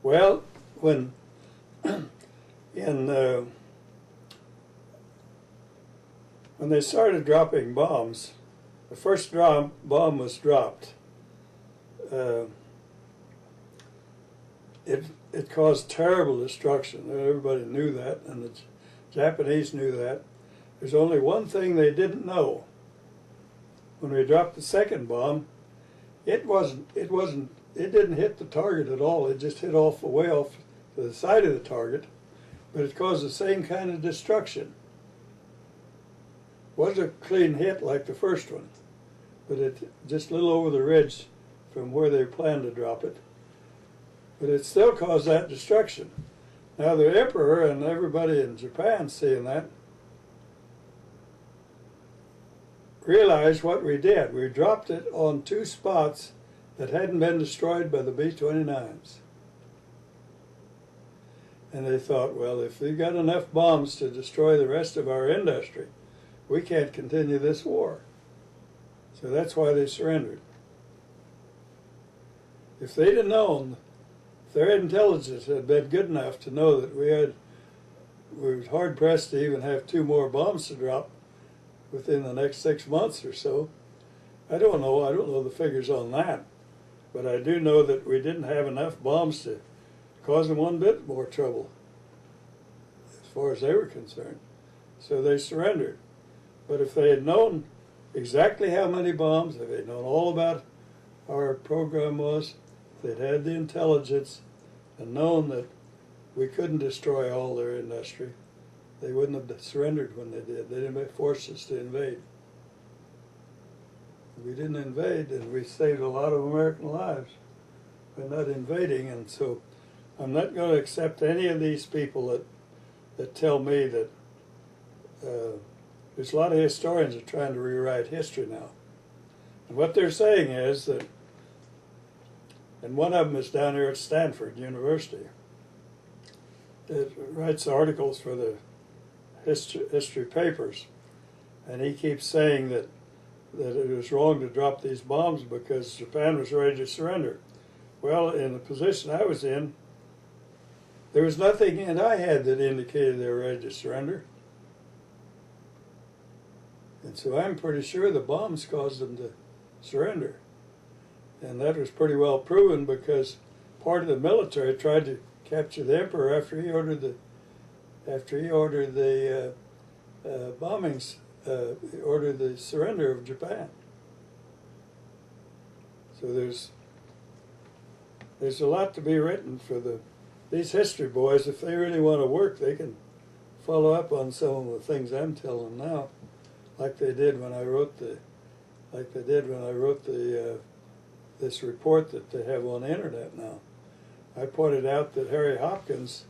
Well, when in when they started dropping bombs, the first bomb was dropped. It caused terrible destruction. Everybody knew that, and the Japanese knew that. There's only one thing they didn't know. When we dropped the second bomb, it didn't hit the target at all. It just hit way off to the side of the target, but it caused the same kind of destruction. It wasn't a clean hit like the first one, but it just a little over the ridge from where they planned to drop it. But it still caused that destruction. Now the emperor and everybody in Japan seeing that realized what we did. We dropped it on two spots that hadn't been destroyed by the B-29s. And they thought, well, if we've got enough bombs to destroy the rest of our industry, we can't continue this war. So that's why they surrendered. If they'd have known, if their intelligence had been good enough to know that we were hard-pressed to even have 2 more bombs to drop within the next 6 months or so, I don't know the figures on that. But I do know that we didn't have enough bombs to cause them one bit more trouble, as far as they were concerned. So they surrendered. But if they had known exactly how many bombs, if they'd known all about how our program was, if they'd had the intelligence and known that we couldn't destroy all their industry, they wouldn't have surrendered when they did. They didn't force us to invade. We didn't invade, and we saved a lot of American lives by not invading. And so I'm not going to accept any of these people that tell me that there's a lot of historians that are trying to rewrite history now. And what they're saying is that, and one of them is down here at Stanford University, that writes articles for the history papers, and he keeps saying that it was wrong to drop these bombs because Japan was ready to surrender. Well, in the position I was in, there was nothing in I had that indicated they were ready to surrender. And so I'm pretty sure the bombs caused them to surrender. And that was pretty well proven because part of the military tried to capture the emperor after he ordered the bombings, ordered the surrender of Japan. So there's a lot to be written for these history boys. If they really want to work, they can follow up on some of the things I'm telling them now, like they did when I wrote this report that they have on the internet now. I pointed out that Harry Hopkins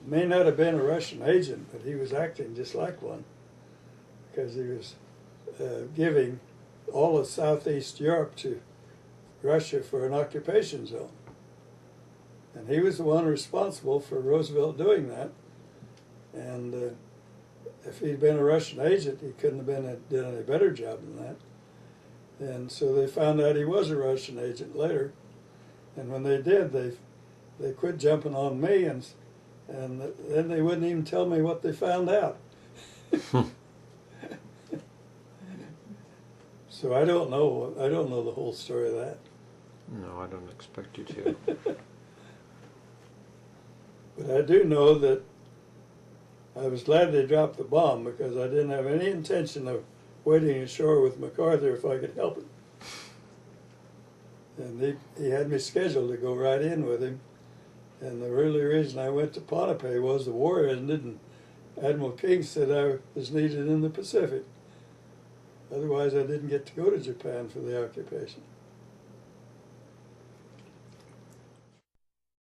may not have been a Russian agent, but he was acting just like one, because he was giving all of Southeast Europe to Russia for an occupation zone. And he was the one responsible for Roosevelt doing that. And if he'd been a Russian agent, he couldn't have done any better job than that. And so they found out he was a Russian agent later. And when they did, they quit jumping on me, and then they wouldn't even tell me what they found out. So I don't know the whole story of that. No, I don't expect you to. But I do know that I was glad they dropped the bomb, because I didn't have any intention of waiting ashore with MacArthur if I could help it. And he had me scheduled to go right in with him. And the really reason I went to Pohnpei was the war ended, and Admiral King said I was needed in the Pacific. Otherwise, I didn't get to go to Japan for the occupation.